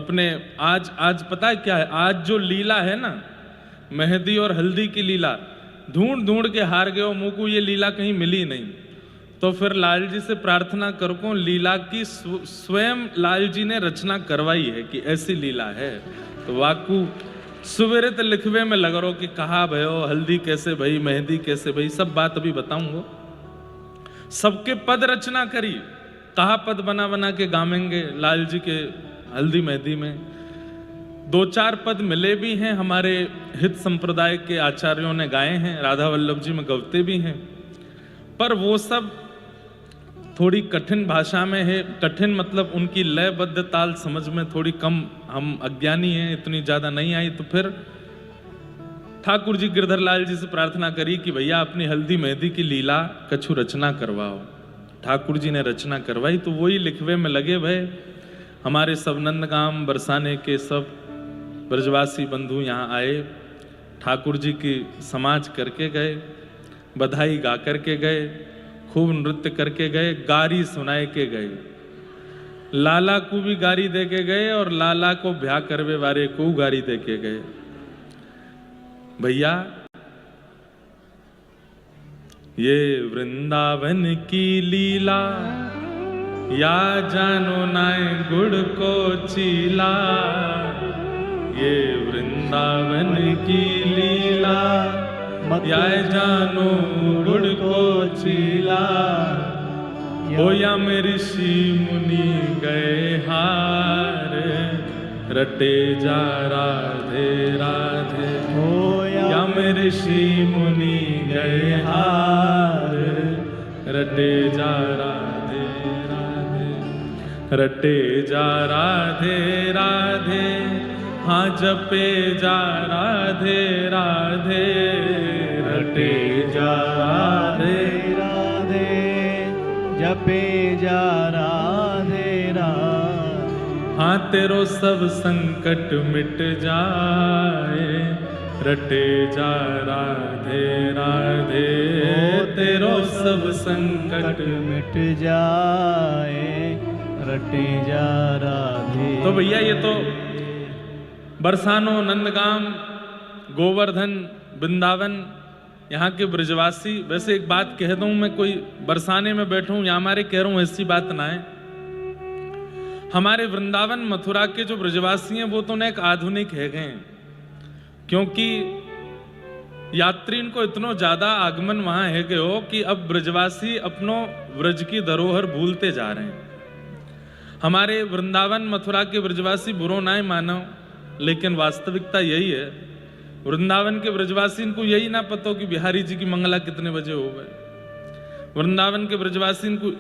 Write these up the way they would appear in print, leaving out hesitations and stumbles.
अपने आज पता है क्या है, आज जो लीला है ना, मेहंदी और हल्दी की लीला, ढूंढ ढूंढ के हार गए हो, मुँह को ये लीला कहीं मिली नहीं। तो फिर लाल जी से प्रार्थना करो, लीला की स्वयं लाल जी ने रचना करवाई है कि ऐसी लीला है। तो वाकू सुवेरे तो लिखवे में लग रहो कि कहा भयो, हल्दी कैसे भई, मेहंदी कैसे भई, सब बात अभी बताऊंगा। सबके पद रचना करी, कहा पद बना बना के गावेंगे लाल जी के हल्दी मेहंदी में। 2-4 पद मिले भी हैं, हमारे हित संप्रदाय के आचार्यों ने गाए हैं, राधा वल्लभ जी में गवते भी हैं, पर वो सब थोड़ी कठिन भाषा में है। कठिन मतलब उनकी लयबद्ध ताल समझ में थोड़ी कम, हम अज्ञानी हैं, इतनी ज्यादा नहीं आई। तो फिर ठाकुर जी गिरधर लाल जी से प्रार्थना करी कि भैया अपनी हल्दी मेहंदी की लीला कछु रचना करवाओ। ठाकुर जी ने रचना करवाई, तो वही लिखवे में लगे भय। हमारे सब नंदगाम बरसाने के सब ब्रजवासी बंधु यहाँ आए, ठाकुर जी की समाज करके गए, बधाई गा करके गए, खूब नृत्य करके गए, गारी सुनाए के गए, लाला को भी गारी दे के गए और लाला को ब्याह करवे वाले को गारी दे के गए। भैया ये वृंदावन की लीला, या जानो नाय गुड़ को चीला, ये वृंदावन की लीला, या जानो गुड़ को चीला, होया में ऋषि मुनि गए हार, रटे जा राधे राधे, होया में ऋषि मुनि गए हार, रटे जा राधे राधे, रटे जा राधे राधे, हाँ जपे जा राधे राधे, रटे जा राधे राधे, जपे जा राधे राधे, हाँ तेरो सब संकट मिट जाए, रटे जा राधे राधे, तेरो सब संकट मिट जाए, रटे जा राधे। तो भैया ये तो बरसानो, नंदगाम, गोवर्धन, वृंदावन, यहाँ के ब्रजवासी। वैसे एक बात कह दूं, मैं कोई बरसाने में बैठूं या हमारे कह रहा हूं ऐसी बात ना है। हमारे वृंदावन मथुरा के जो ब्रजवासी हैं वो तो न एक आधुनिक है गए, क्योंकि यात्री को इतना ज्यादा आगमन वहां है गए हो कि अब ब्रजवासी अपनो व्रज की धरोहर भूलते जा रहे हैं। हमारे वृंदावन मथुरा के ब्रजवासी बुरो ना मानो, लेकिन वास्तविकता यही है। वृंदावन के ब्रजवासी को यही ना पता कि बिहारी जी की मंगला कितने बजे हो गए। वृंदावन के ब्रजवासी को,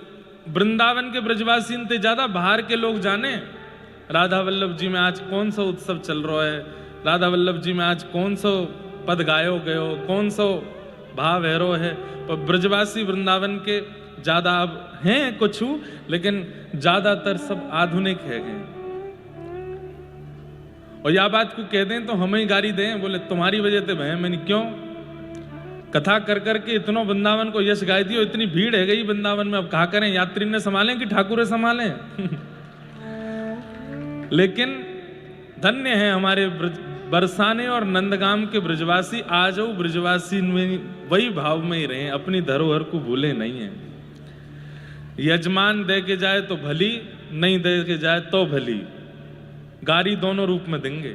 वृंदावन के ब्रजवासी से ज्यादा बाहर के लोग जाने राधा वल्लभ जी में आज कौन सा उत्सव चल रहा है, राधा वल्लभ जी में आज कौन सा पद गायो गयो, कौन सा भाव हैरो है। पर ब्रजवासी वृंदावन के ज्यादा अब हैं कुछ, लेकिन ज्यादातर सब आधुनिक है गए। और यह बात को कह दें तो हमें गाली दें, बोले तुम्हारी वजह से भय। मैंने क्यों, कथा कर करके इतनो वृंदावन को यश गाय दियो, इतनी भीड़ है गई वृंदावन में, अब कहा करें यात्री ने संभालें कि ठाकुर संभालें। लेकिन धन्य है हमारे बरसाने और नंदगाम के ब्रजवासी। आ जाओ ब्रजवासी में वही भाव में ही रहे, अपनी धरोहर को भूले नहीं है। यजमान दे के जाए तो भली, नहीं दे के जाए तो भली, गारी दोनों रूप में देंगे।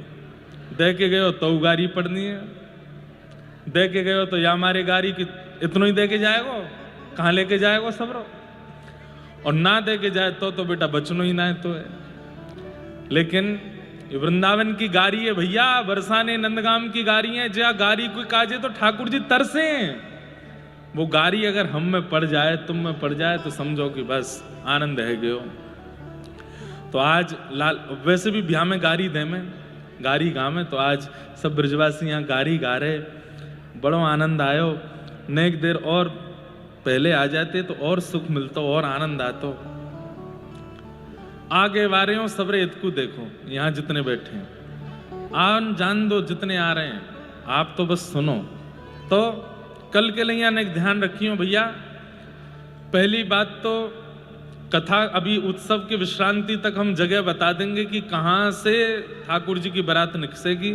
दे के गए हो तो गारी पड़नी है, दे के गए हो तो या हमारे गारी की इतना ही दे के जाएगो, कहाँ लेके जाएगो सब रो, और ना दे के जाए तो बेटा बचनो ही ना है तो है। लेकिन वृंदावन की गारी है भैया, बरसाने नंदगाम की गारी है। जहाँ गारी कोई काजे तो ठाकुर जी तरसे। वो गारी अगर हम में पड़ जाए, तुम में पड़ जाए, तो समझो कि बस आनंद है गयो। तो आज लाल, वैसे भी ब्याह में गारी दे में, गारी गा में, तो आज सब ब्रजवासी यहाँ गारी गा रहे, बड़ो आनंद आयो। नेक देर और पहले आ जाते तो और सुख मिलता, और आनंद आता। आगे वारे हो सबरे इतकू देखो, यहाँ जितने बैठे हैं आन जान दो, जितने आ रहे हैं आप तो बस सुनो। तो कल के लिए यहाँ ध्यान रखियो भैया। पहली बात तो कथा अभी उत्सव की विश्रांति तक हम जगह बता देंगे कि कहाँ से ठाकुर जी की बारात निकसेगी।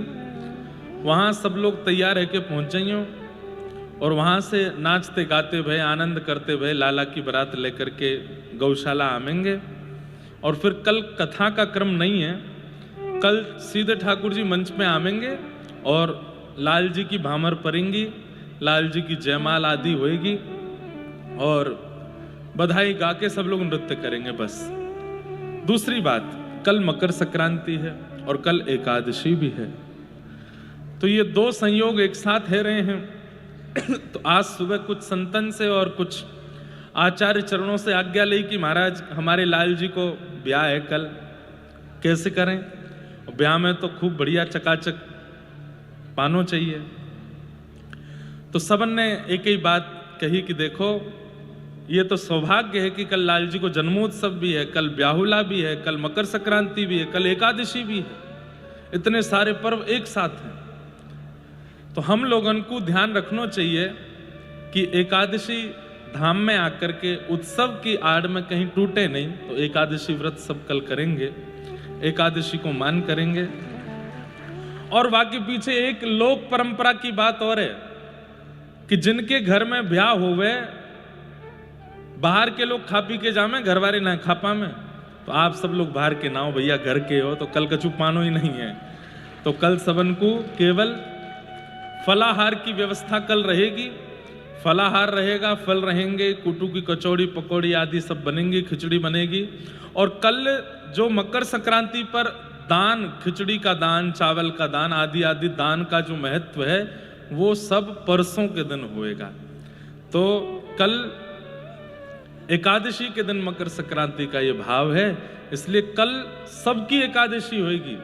वहाँ सब लोग तैयार है के पहुँच जाइए और वहाँ से नाचते गाते भय आनंद करते भय लाला की बारात लेकर के गौशाला आवेंगे। और फिर कल कथा का क्रम नहीं है, कल सीधे ठाकुर जी मंच में आवेंगे और लाल जी की भामर पड़ेंगी, लाल जी की जयमाल आदि होएगी और बधाई गा के सब लोग नृत्य करेंगे। बस दूसरी बात, कल मकर संक्रांति है और कल एकादशी भी है, तो ये दो संयोग एक साथ है रहे हैं। तो आज सुबह कुछ संतन से और कुछ आचार्य चरणों से आज्ञा ली कि महाराज हमारे लाल जी को ब्याह है कल, कैसे करें। ब्याह में तो खूब बढ़िया चकाचक पानो चाहिए। तो सबन ने एक ही बात कही कि देखो ये तो सौभाग्य है कि कल लाल जी को जन्मोत्सव भी है, कल ब्याहुला भी है, कल मकर संक्रांति भी है, कल एकादशी भी है, इतने सारे पर्व एक साथ हैं। तो हम लोगों को ध्यान रखना चाहिए कि एकादशी धाम में आकर के उत्सव की आड़ में कहीं टूटे नहीं। तो एकादशी व्रत सब कल करेंगे, एकादशी को मान करेंगे। और बाकी पीछे एक लोक परंपरा की बात और है कि जिनके घर में ब्याह होवे, बाहर के लोग खा पी के जामे, घर वाले ना खा पामे, तो आप सब लोग बाहर के ना हो भैया, घर के हो, तो कल कछु पानो ही नहीं है। तो कल सबन को केवल फलाहार की व्यवस्था कल रहेगी, फलाहार रहेगा, फल रहेंगे, कुटू की कचौड़ी पकौड़ी आदि सब बनेंगी, खिचड़ी बनेगी। और कल जो मकर संक्रांति पर दान, खिचड़ी का दान, चावल का दान आदि आदि दान का जो महत्व है वो सब परसों के दिन होएगा। तो कल एकादशी के दिन मकर संक्रांति का ये भाव है, इसलिए कल सबकी एकादशी होएगी।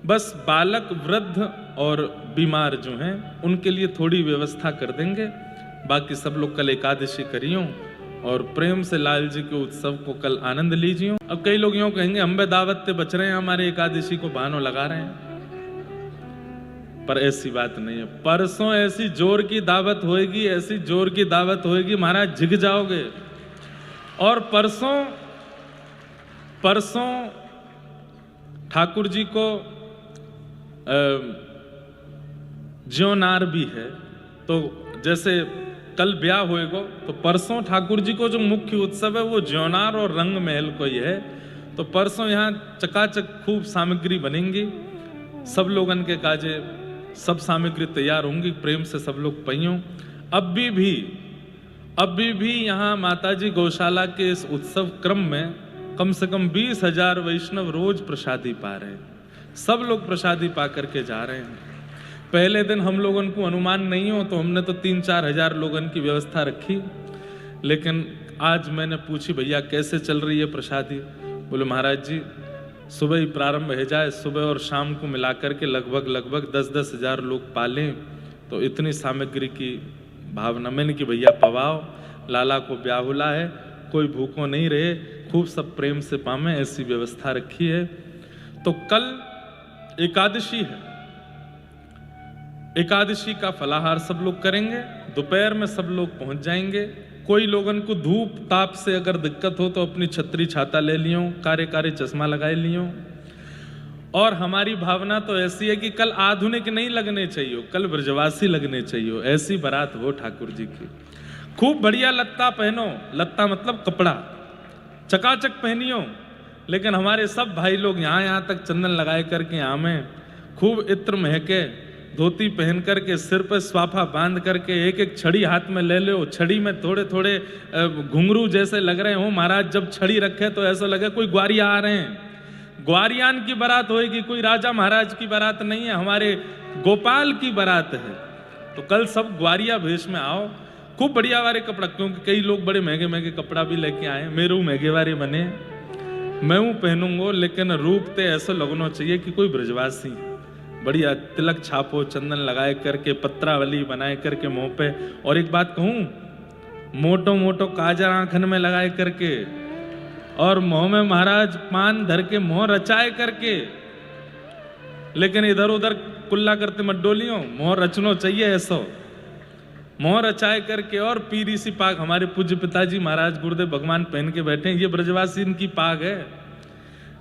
बस बालक, वृद्ध और बीमार जो हैं उनके लिए थोड़ी व्यवस्था कर देंगे, बाकी सब लोग कल एकादशी करियो और प्रेम से लाल जी के उत्सव को कल आनंद लीजिए। अब कई लोग यूं कहेंगे हम बे दावत से बच रहे हैं, हमारे एकादशी को बहानों लगा रहे हैं, पर ऐसी बात नहीं है। परसों ऐसी जोर की दावत होएगी, ऐसी जोर की दावत होएगी महाराज झिक जाओगे। और परसों ठाकुर जी को ज्योनार भी है। तो जैसे कल ब्याह होएगा तो परसों ठाकुर जी को जो मुख्य उत्सव है वो ज्योनार और रंग महल को ही है। तो परसों यहाँ चकाचक खूब सामग्री बनेंगी, सब लोगन के काजे सब सामग्री तैयार होंगी, प्रेम से सब लोग पहियों। अभी भी यहाँ माताजी गौशाला के इस उत्सव क्रम में कम से कम 20,000 वैष्णव रोज प्रसादी पा रहे हैं, सब लोग प्रसादी पा करके जा रहे हैं। पहले दिन हम लोगों को अनुमान नहीं हो तो हमने तो 3-4 हजार लोगों की व्यवस्था रखी, लेकिन आज मैंने पूछी भैया कैसे चल रही है प्रसादी। बोले महाराज जी सुबह ही प्रारंभ हो जाए, सुबह और शाम को मिलाकर के लगभग 10-10 हजार लोग पालें तो इतनी सामग्री की भावना। मैंने कि भैया पवाओ, लाला को ब्याहुला है, कोई भूखों नहीं रहे, खूब सब प्रेम से पामे, ऐसी व्यवस्था रखी है। तो कल एकादशी है, एकादशी का फलाहार सब लोग करेंगे, दोपहर में सब लोग पहुंच जाएंगे। कोई लोगन को धूप ताप से अगर दिक्कत हो तो अपनी छतरी छाता ले लियो, कारे चश्मा लगाए लियो। और हमारी भावना तो ऐसी है कि कल आधुनिक नहीं लगने चाहिए, कल ब्रजवासी लगने चाहिए, ऐसी बारात हो ठाकुर जी की। खूब बढ़िया लत्ता पहनो, लत्ता मतलब कपड़ा चकाचक पहनियो, लेकिन हमारे सब भाई लोग यहाँ तक चंदन लगाए करके आमे, खूब इत्र महके, धोती पहन करके, सिर पर स्वाफा बांध करके, एक छड़ी हाथ में ले लो, छड़ी में थोड़े थोड़े घुंघरू जैसे लग रहे हो महाराज। जब छड़ी रखे तो ऐसा लगे कोई ग्वारिया आ रहे हैं, ग्वारियान की बारात होएगी, कोई राजा महाराज की बारात नहीं है, हमारे गोपाल की बारात है। तो कल सब ग्वारिया भेष में आओ, खूब बढ़िया वाले कपड़ा, क्योंकि कई लोग बड़े महंगे महंगे कपड़ा भी लेके आए, मेरे महंगे वाले बने, मैं हूँ पहनूंगो, लेकिन रूप ते ऐसा लगना चाहिए कि कोई ब्रजवासी, बढ़िया तिलक छापो, चंदन लगाए करके, पत्रावली बनाए करके मुंह पे। और एक बात कहूँ, मोटो मोटो काजर आंखन में लगाए करके और मुंह में महाराज पान धर के मुंह रचाए करके, लेकिन इधर उधर कुल्ला करते मत डोलियो, मुंह रचनो चाहिए ऐसो। मोहर अचाए करके और पीरी सी पाग हमारे पूज्य पिताजी महाराज गुरुदेव भगवान पहन के बैठे हैं। ये ब्रजवासी इनकी पाग है।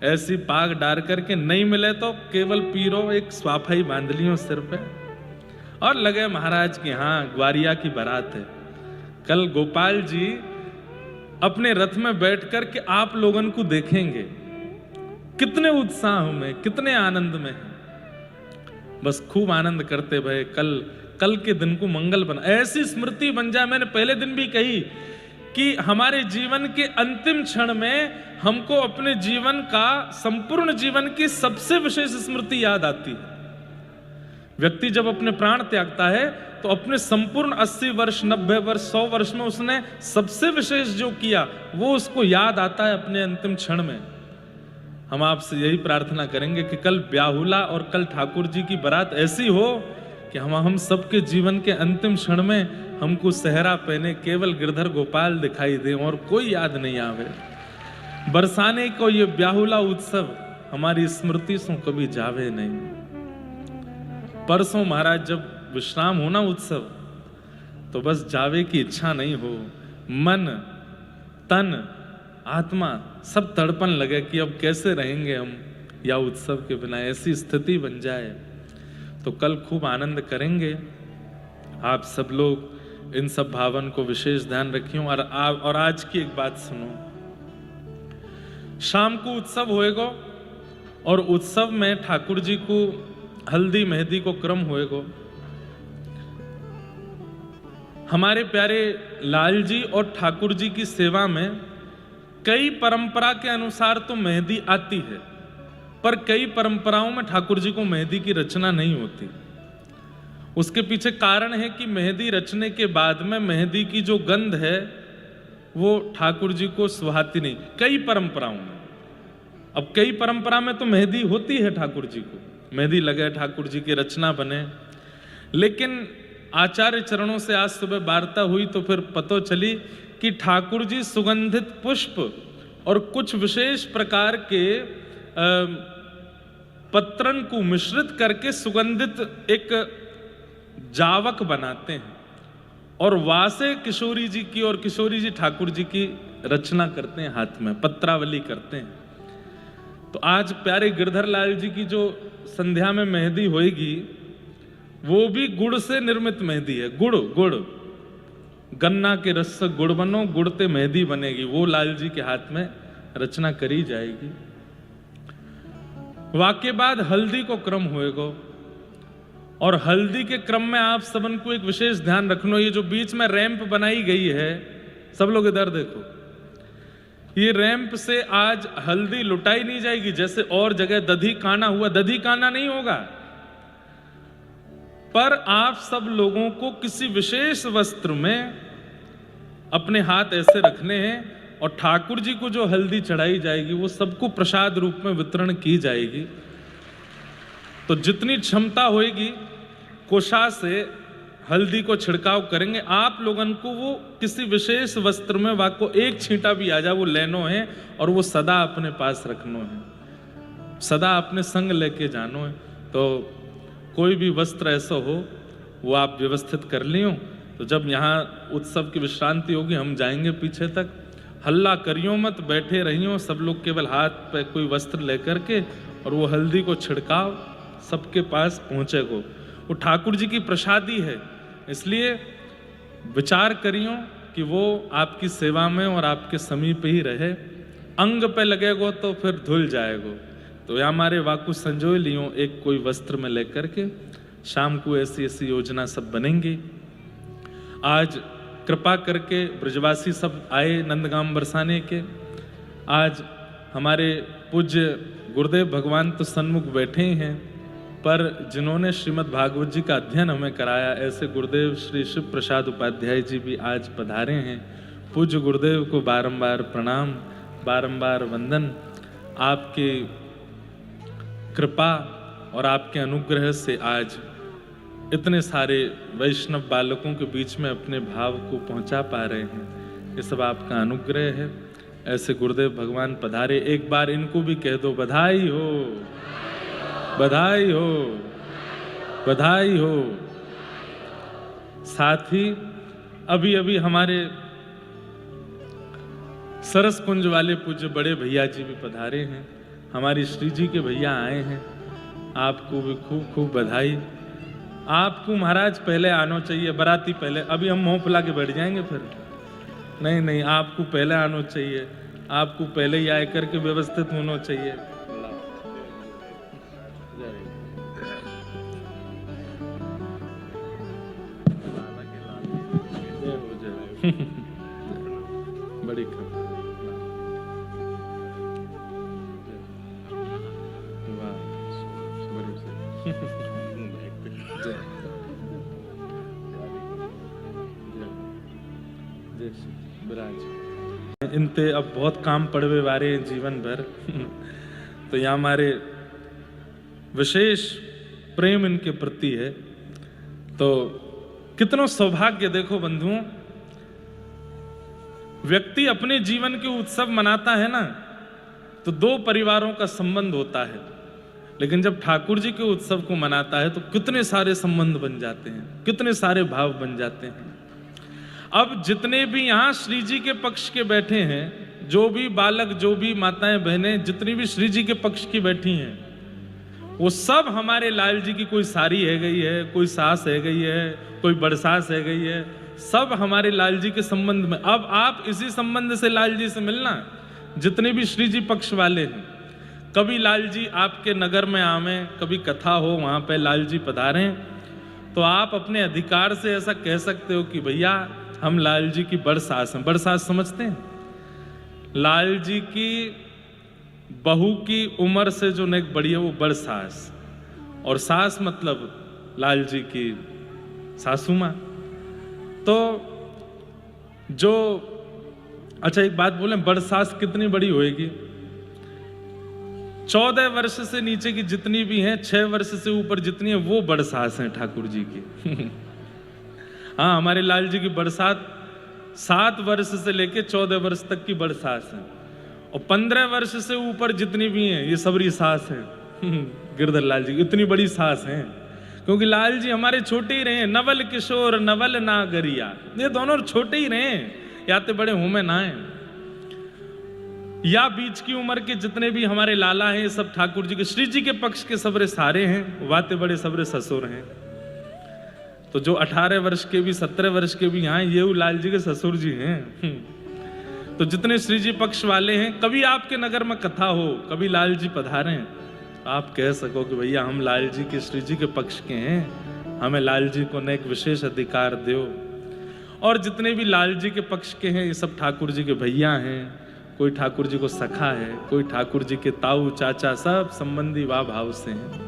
ऐसी पाग डार करके नहीं मिले तो केवल पीरो एक स्वाफाई बांध लियो सिर पे और लगे महाराज की हाँ ग्वारिया की बारात है। कल गोपाल जी अपने रथ में बैठ कर के आप लोगन को देखेंगे कितने उत्साह में, कितने आनंद में। बस खूब आनंद करते भय कल के दिन को मंगल बना, ऐसी स्मृति बन जाए। मैंने पहले दिन भी कही कि हमारे जीवन के अंतिम क्षण में हमको अपने जीवन का, संपूर्ण जीवन की सबसे विशेष स्मृति याद आती है। व्यक्ति जब अपने प्राण त्यागता है तो अपने संपूर्ण 80 वर्ष 90 वर्ष 100 वर्ष में उसने सबसे विशेष जो किया वो उसको याद आता है अपने अंतिम क्षण में। हम आपसे यही प्रार्थना करेंगे कि कल ब्याहुला और कल ठाकुर जी की बारात ऐसी हो कि हम सबके जीवन के अंतिम क्षण में हमको सहरा पहने केवल गिरधर गोपाल दिखाई दे और कोई याद नहीं आवे। बरसाने को ये ब्याहुला उत्सव हमारी स्मृति से कभी जावे नहीं। परसों महाराज जब विश्राम होना उत्सव तो बस जावे की इच्छा नहीं हो, मन तन आत्मा सब तड़पन लगे कि अब कैसे रहेंगे हम या उत्सव के बिना, ऐसी स्थिति बन जाए। तो कल खूब आनंद करेंगे। आप सब लोग इन सब भावन को विशेष ध्यान रखियो। और आज की एक बात सुनो, शाम को उत्सव होएगा और उत्सव में ठाकुर जी को हल्दी मेहंदी को क्रम होएगा। हमारे प्यारे लाल जी और ठाकुर जी की सेवा में कई परंपरा के अनुसार तो मेहंदी आती है, पर कई परंपराओं में ठाकुर जी को मेहंदी की रचना नहीं होती। उसके पीछे कारण है कि मेहंदी रचने के बाद में मेहंदी की जो गंध है वो ठाकुर जी को सुहाती नहीं, कई परंपराओं में। अब कई परंपरा में तो मेहंदी होती है, ठाकुर जी को मेहंदी लगे, ठाकुर जी की रचना बने। लेकिन आचार्य चरणों से आज सुबह वार्ता हुई तो फिर पता चली कि ठाकुर जी सुगंधित पुष्प और कुछ विशेष प्रकार के पत्रन को मिश्रित करके सुगंधित एक जावक बनाते हैं और वासे किशोरी जी की और किशोरी जी ठाकुर जी की रचना करते हैं, हाथ में पत्रावली करते हैं। तो आज प्यारे गिरधर लाल जी की जो संध्या में मेहंदी होएगी वो भी गुड़ से निर्मित मेहंदी है। गुड़ गन्ना के रस से गुड़ बनो, गुड़ ते मेहंदी बनेगी, वो लाल जी के हाथ में रचना करी जाएगी। वाके बाद हल्दी को क्रम होएगा और हल्दी के क्रम में आप सबन को एक विशेष ध्यान रखना, ये जो बीच में रैंप बनाई गई है, सब लोग इधर देखो, ये रैंप से आज हल्दी लुटाई नहीं जाएगी जैसे और जगह दधी काना हुआ, दधी काना नहीं होगा। पर आप सब लोगों को किसी विशेष वस्त्र में अपने हाथ ऐसे रखने हैं और ठाकुर जी को जो हल्दी चढ़ाई जाएगी वो सबको प्रसाद रूप में वितरण की जाएगी। तो जितनी क्षमता होएगी कोशा से हल्दी को छिड़काव करेंगे। आप लोगन को वो किसी विशेष वस्त्र में वाको एक छींटा भी आ जाए वो लेनो है और वो सदा अपने पास रखनो है, सदा अपने संग लेके जानो है। तो कोई भी वस्त्र ऐसा हो वो आप व्यवस्थित कर लियो। तो जब यहाँ उत्सव की विश्रांति होगी हम जाएंगे पीछे तक। हल्ला करियो मत, बैठे रहियो सब लोग, केवल हाथ पे कोई वस्त्र लेकर के और वो हल्दी को छिड़काव सबके पास पहुँचेगो। वो ठाकुर जी की प्रसादी है, इसलिए विचार करियो कि वो आपकी सेवा में और आपके समीप ही रहे। अंग पे लगेगो तो फिर धुल जाएगो। तो या हमारे वाकु संजोए लियो एक कोई वस्त्र में लेकर के, शाम को ऐसी ऐसी योजना सब बनेंगी। आज कृपा करके ब्रजवासी सब आए नंदगाम बरसाने के। आज हमारे पूज्य गुरुदेव भगवान तो सन्मुख बैठे ही हैं, पर जिन्होंने श्रीमद् भागवत जी का अध्ययन हमें कराया ऐसे गुरुदेव श्री शिव प्रसाद उपाध्याय जी भी आज पधारे हैं। पूज्य गुरुदेव को बारंबार प्रणाम, बारंबार वंदन। आपकी कृपा और आपके अनुग्रह से आज इतने सारे वैष्णव बालकों के बीच में अपने भाव को पहुंचा पा रहे हैं, ये सब आपका अनुग्रह है। ऐसे गुरुदेव भगवान पधारे, एक बार इनको भी कह दो बधाई हो, बधाई हो, बधाई हो। साथ ही अभी अभी हमारे सरस कुंज वाले पूज्य बड़े भैया जी भी पधारे हैं, हमारी श्री जी के भैया आए हैं, आपको भी खूब खूब बधाई। आपको महाराज पहले आना चाहिए, बाराती पहले, अभी हम मुंह फुला के बैठ जाएंगे फिर, नहीं नहीं, आपको पहले आना चाहिए, आपको पहले ही आए करके व्यवस्थित होना चाहिए। बड़ी इनते अब बहुत काम पड़वे वारे हैं जीवन भर तो यहाँ हमारे विशेष प्रेम इनके प्रति है। तो कितना सौभाग्य, देखो बंधुओं, व्यक्ति अपने जीवन के उत्सव मनाता है ना, तो दो परिवारों का संबंध होता है, लेकिन जब ठाकुर जी के उत्सव को मनाता है तो कितने सारे संबंध बन जाते हैं, कितने सारे भाव बन जाते हैं। अब जितने भी यहाँ श्री जी के पक्ष के बैठे हैं, जो भी बालक, जो भी माताएं बहनें, जितनी भी श्री जी के पक्ष की बैठी हैं, वो सब हमारे लाल जी की, कोई सारी है गई है, कोई सास है गई है, कोई बड़सास है गई है, सब हमारे लाल जी के संबंध में। अब आप इसी संबंध से लाल जी से मिलना, जितने भी श्री जी पक्ष वाले हैं, कभी लाल जी आपके नगर में आवे, कभी कथा हो वहां पे लाल जी पधारें, तो आप अपने अधिकार से ऐसा कह सकते हो कि भैया हम लाल जी की बड़ सास हैं। बड़ सास समझते हैं? लाल जी की बहू की उम्र से जो नेक बड़ी है वो बड़ सास, और सास मतलब लाल जी की सासू माँ। तो जो, अच्छा एक बात बोले, बड़ सास कितनी बड़ी होएगी? 14 वर्ष से नीचे की जितनी भी हैं, 6 वर्ष से ऊपर जितनी है, वो बड़ सास हैं ठाकुर जी की हाँ, हमारे लाल जी की बरसात 7 वर्ष से लेके 14 वर्ष तक की बड़ सास है, और 15 वर्ष से ऊपर जितनी भी हैं ये सबरी सास है गिरधर लाल जी इतनी बड़ी सास हैं, क्योंकि लाल जी हमारे छोटे ही रहे, नवल किशोर नवल नागरिया, ये दोनों छोटे ही रहे, या तो बड़े होमे ना है, या बीच की उम्र के जितने भी हमारे लाला हैं, सब ठाकुर जी के, श्री जी के पक्ष के सबरे सारे हैं, वाते बड़े सबरे ससुर हैं। तो जो 18 वर्ष के भी, 17 वर्ष के भी यहाँ, ये लाल जी के ससुर जी हैं तो जितने श्री जी पक्ष वाले हैं, कभी आपके नगर में कथा हो, कभी लाल जी पधारें, आप कह सको कि भैया हम लाल जी के, श्री जी के पक्ष के हैं, हमें लाल जी को न एक विशेष अधिकार दो। और जितने भी लाल जी के पक्ष के हैं, ये सब ठाकुर जी के भैया हैं, कोई ठाकुर जी को सखा है, कोई ठाकुर जी के ताऊ चाचा, सब संबंधी वाह भाव से हैं।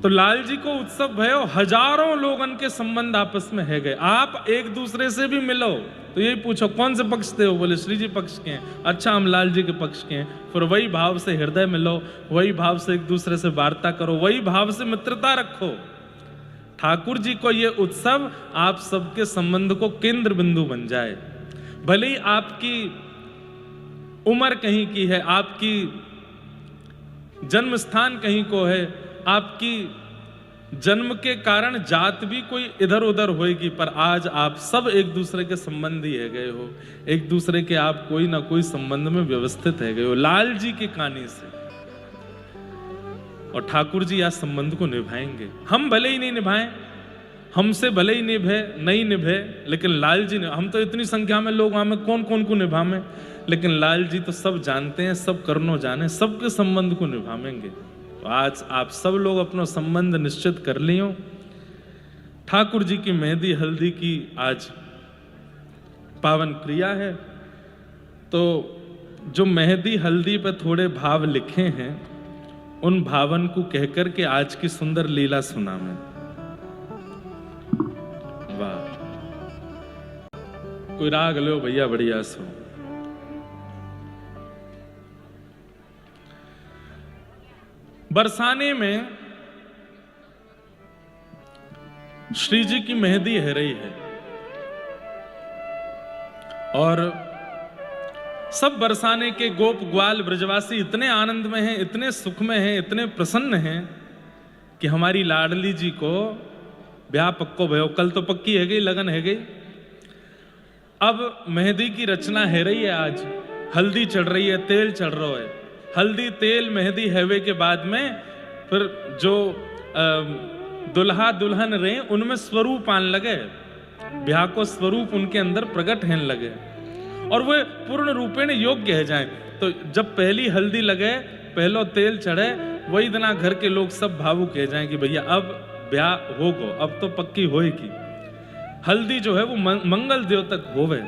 तो लाल जी को उत्सव भयो, हजारों लोगन के संबंध आपस में है गए। आप एक दूसरे से भी मिलो तो यही पूछो कौन से पक्ष से हो, बोले श्री जी पक्ष के हैं, अच्छा हम लाल जी के पक्ष के हैं, फिर वही भाव से हृदय मिलो, वही भाव से एक दूसरे से वार्ता करो, वही भाव से मित्रता रखो। ठाकुर जी को ये उत्सव आप सबके संबंध को केंद्र बिंदु बन जाए। भले ही आपकी उम्र कहीं की है, आपकी जन्म स्थान कहीं को है, आपकी जन्म के कारण जात भी कोई इधर उधर होएगी, पर आज आप सब एक दूसरे के संबंधी है गए हो, एक दूसरे के आप कोई ना कोई संबंध में व्यवस्थित है गए हो लाल जी के कहानी से। और ठाकुर जी आज संबंध को निभाएंगे। हम भले ही नहीं निभाएं, हमसे भले ही नहीं निभे, लेकिन लाल जी ने, हम तो इतनी संख्या में लोग हमें कौन कौन को निभावे, लेकिन लाल जी तो सब जानते हैं, सब करनो जाने, सबके संबंध को निभाएंगे। तो आज आप सब लोग अपना संबंध निश्चित कर लियो। ठाकुर जी की मेहंदी हल्दी की आज पावन क्रिया है, तो जो मेहंदी हल्दी पर थोड़े भाव लिखे हैं, उन भावन को कहकर के आज की सुंदर लीला सुना मैं। वाह, कोई राग लो भैया, बढ़िया सो। बरसाने में श्री जी की मेहंदी है रही है, और सब बरसाने के गोप ग्वाल ब्रजवासी इतने आनंद में हैं, इतने सुख में हैं, इतने प्रसन्न हैं कि हमारी लाडली जी को ब्याह पक्को भयो, कल तो पक्की है गई, लगन है गई। अब मेहंदी की रचना है रही है, आज हल्दी चढ़ रही है, तेल चढ़ रहा है। हल्दी तेल मेहंदी हैवे के बाद में फिर जो दुल्हा दुल्हन रहे उनमें स्वरूप आने लगे, ब्याह को स्वरूप उनके अंदर प्रकट होने लगे और वे पूर्ण रूपेण योग्य है जाए। तो जब पहली हल्दी लगे, पहलो तेल चढ़े, वही दिना घर के लोग सब भावुक कह जाए कि भैया अब ब्याह होगो, अब तो पक्की होएगी। हल्दी जो है वो मंगल देव तक होवे।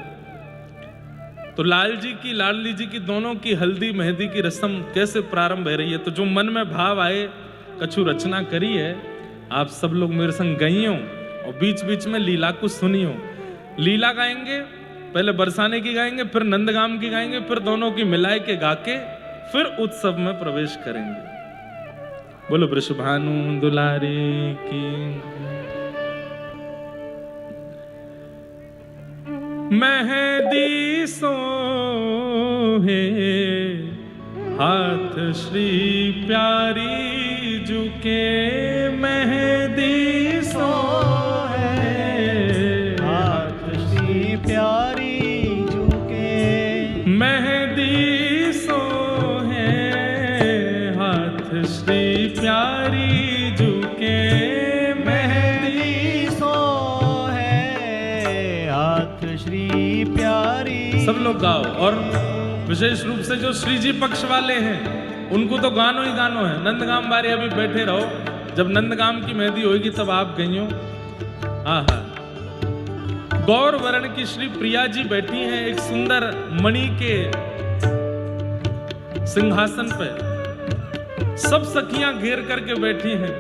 तो लाल जी की लाडली जी की दोनों की हल्दी मेहंदी की रस्म कैसे प्रारंभ हो रही है, तो जो मन में भाव आए कछु रचना करी है। आप सब लोग मेरे संग गई हो और बीच बीच में लीला को सुनी हो। लीला गाएंगे, पहले बरसाने की गाएंगे, फिर नंदगाम की गाएंगे, फिर दोनों की मिलाए के गा के फिर उत्सव में प्रवेश करेंगे। बोलो वृषभानु दुलारी की। मेहंदी सोहे हाथ श्री प्यारी जुके, मेहंदी सोहे हाथ श्री प्यारी जुके, मेहंदी सोहे हाथ श्री प्यारी जुके, मेहंदी सोहे हाथ श्री प्यारी। सब लोग गाओ। और विशेष रूप से जो श्री जी पक्ष वाले हैं उनको तो गानो ही गानो है। नंदगाम वाले अभी बैठे रहो, जब नंदगाम की मेहंदी होगी तब आप गई हो। आहा, गौर वर्ण की श्री प्रिया जी बैठी हैं एक सुंदर मणि के सिंहासन पे, सब सखियां घेर करके बैठी हैं।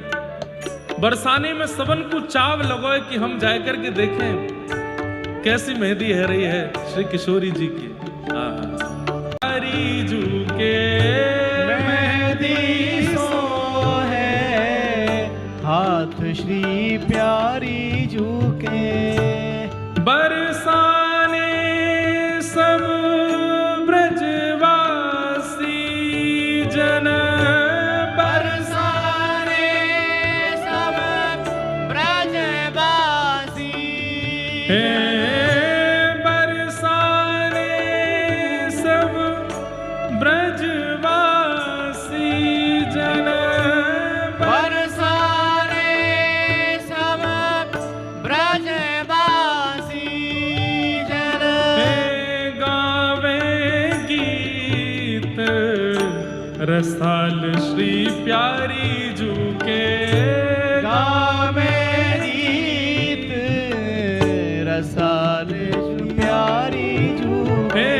बरसाने में सबन को चाव लगो कि हम जाए करके देखें कैसी मेहंदी है रही है श्री किशोरी जी की। प्यारी जू के मेहंदी सोहे हाथ श्री प्यारी जुके, बरसाने सब ब्रजवासी जन, बरसाने सब ब्रजवासी, बरसाने सब ब्रजवासी जन, बरसाने सब ब्रजवासी जन, गावे गीत रसाल श्री प्यारी जू के, गावे गीत रसाल श्री प्यारी जुके,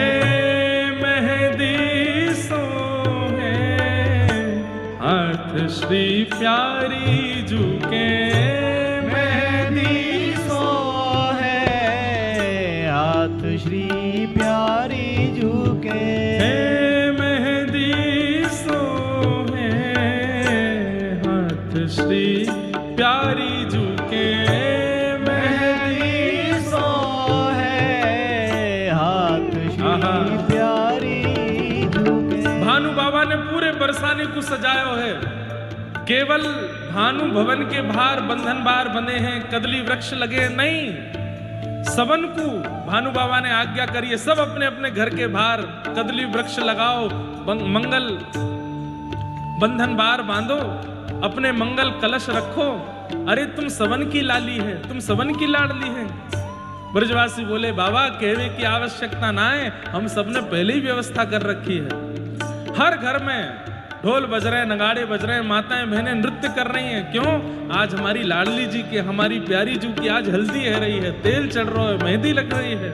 मेहंदी सोहे हाथ श्री प्यारी जू के, मेहंदी सोहे हाथ श्री प्यारी जुके, मेहंदी सोहे हाथ श्री प्यारी जू के, मेहंदी सोहे हाथ श्री प्यारी जुके। भानु बाबा ने पूरे बरसाने को सजाया है। केवल भानु भवन के बाहर बंधन बार बने हैं, कदली वृक्ष लगे नहीं। सबन को भानु बाबा ने आज्ञा करी है, सब अपने अपने घर के बाहर कदली वृक्ष लगाओ, मंगल बंधन बार बांधो, अपने मंगल कलश रखो। अरे तुम सबन की लाली है, तुम सबन की लाडली है। ब्रजवासी बोले बाबा कहने की आवश्यकता ना है, हम सबने पहले ही व्यवस्था कर रखी है। हर घर में ढोल बज रहे, नगाड़े बज रहे, माताएं बहनें नृत्य कर रही हैं। क्यों? आज हमारी लाडली जी की, हमारी प्यारी जू की आज हल्दी है रही है, तेल चढ़ रहा है, मेहंदी लग रही है।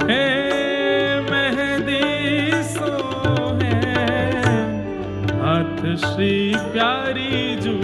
हे मेहंदी सोहे हाथ श्री प्यारी जू